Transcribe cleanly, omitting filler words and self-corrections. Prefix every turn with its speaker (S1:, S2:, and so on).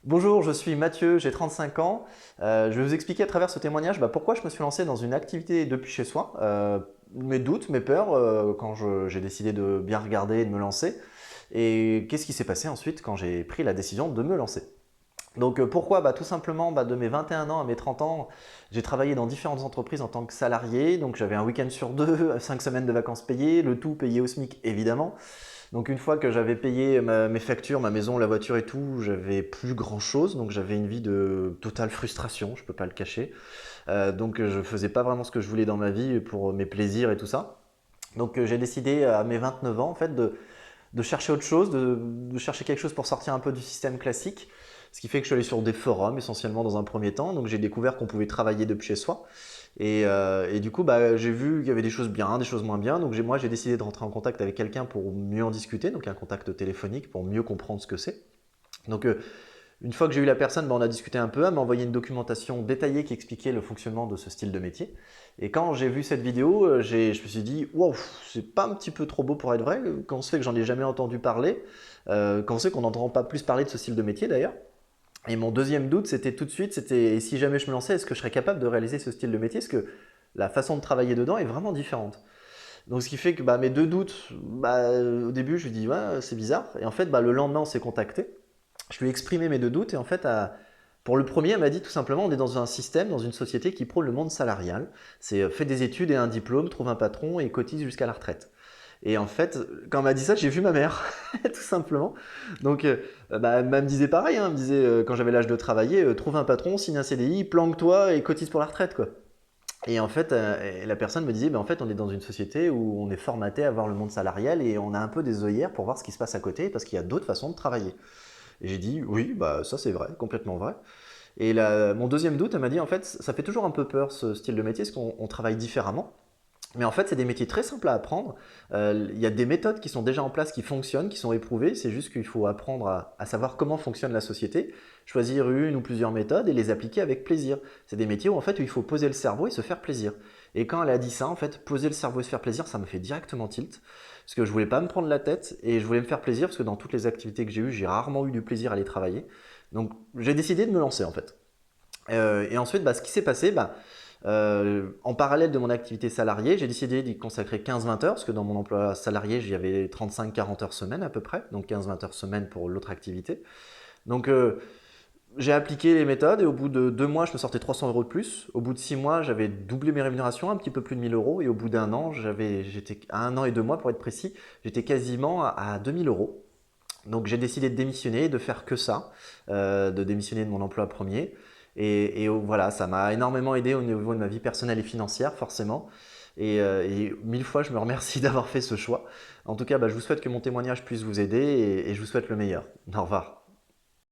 S1: Bonjour, je suis Mathieu, j'ai 35 ans. Je vais vous expliquer à travers ce témoignage pourquoi je me suis lancé dans une activité depuis chez soi, mes doutes, mes peurs quand j'ai décidé de bien regarder et de me lancer, et qu'est-ce qui s'est passé ensuite quand j'ai pris la décision de me lancer. Donc pourquoi tout simplement de mes 21 ans à mes 30 ans, j'ai travaillé dans différentes entreprises en tant que salarié, donc j'avais un week-end sur deux, 5 semaines de vacances payées, le tout payé au SMIC évidemment. Donc une fois que j'avais payé mes factures, ma maison, la voiture et tout, j'avais plus grand chose, donc j'avais une vie de totale frustration, je peux pas le cacher. Donc je faisais pas vraiment ce que je voulais dans ma vie pour mes plaisirs et tout ça. Donc j'ai décidé à mes 29 ans en fait de chercher autre chose, de chercher quelque chose pour sortir un peu du système classique. Ce qui fait que je suis allé sur des forums essentiellement dans un premier temps. Donc j'ai découvert qu'on pouvait travailler depuis chez soi. Et du coup, j'ai vu qu'il y avait des choses bien, des choses moins bien. Donc moi, j'ai décidé de rentrer en contact avec quelqu'un pour mieux en discuter. Donc un contact téléphonique pour mieux comprendre ce que c'est. Donc une fois que j'ai eu la personne, on a discuté un peu, elle m'a envoyé une documentation détaillée qui expliquait le fonctionnement de ce style de métier. Et quand j'ai vu cette vidéo, je me suis dit, wow, c'est pas un petit peu trop beau pour être vrai, quand on se fait que j'en ai jamais entendu parler, quand on sait qu'on n'entend pas plus parler de ce style de métier d'ailleurs. Et mon deuxième doute, c'était tout de suite, c'était et si jamais je me lançais, est-ce que je serais capable de réaliser ce style de métier? Parce que la façon de travailler dedans est vraiment différente. Donc ce qui fait que mes deux doutes, au début je lui dis ouais c'est bizarre. Et en fait le lendemain on s'est contacté. Je lui ai exprimé mes deux doutes et en fait pour le premier elle m'a dit tout simplement on est dans un système, dans une société qui prône le monde salarial. C'est fais des études et un diplôme, trouve un patron et cotise jusqu'à la retraite. Et en fait, quand elle m'a dit ça, j'ai vu ma mère, tout simplement. Donc, elle me disait pareil, hein, elle me disait quand j'avais l'âge de travailler, trouve un patron, signe un CDI, planque-toi et cotise pour la retraite, quoi. Et en fait, la personne me disait, en fait, on est dans une société où on est formaté à voir le monde salarial et on a un peu des œillères pour voir ce qui se passe à côté parce qu'il y a d'autres façons de travailler. Et j'ai dit, oui, ça c'est vrai, complètement vrai. Et mon deuxième doute, elle m'a dit, en fait, ça fait toujours un peu peur ce style de métier parce qu'on travaille différemment. Mais en fait, c'est des métiers très simples à apprendre. Il y a des méthodes qui sont déjà en place, qui fonctionnent, qui sont éprouvées. C'est juste qu'il faut apprendre à savoir comment fonctionne la société, choisir une ou plusieurs méthodes et les appliquer avec plaisir. C'est des métiers où en fait où il faut poser le cerveau et se faire plaisir. Et quand elle a dit ça, en fait, poser le cerveau et se faire plaisir, ça me fait directement tilt. Parce que je voulais pas me prendre la tête et je voulais me faire plaisir parce que dans toutes les activités que j'ai eues, j'ai rarement eu du plaisir à les travailler. Donc j'ai décidé de me lancer en fait. Et ensuite, ce qui s'est passé, en parallèle de mon activité salariée, j'ai décidé d'y consacrer 15-20 heures, parce que dans mon emploi salarié, j'y avais 35-40 heures semaine à peu près, donc 15-20 heures semaine pour l'autre activité. Donc j'ai appliqué les méthodes et au bout de 2 mois, je me sortais 300 euros de plus. Au bout de 6 mois, j'avais doublé mes rémunérations, un petit peu plus de 1000 euros. Et au bout d'un an, j'étais à 1 an et 2 mois pour être précis, j'étais quasiment à 2000 euros. Donc j'ai décidé de démissionner, de faire que ça, de démissionner de mon emploi premier. Et voilà, ça m'a énormément aidé au niveau de ma vie personnelle et financière, forcément. Et 1000 fois, je me remercie d'avoir fait ce choix. En tout cas, je vous souhaite que mon témoignage puisse vous aider et je vous souhaite le meilleur. Au revoir.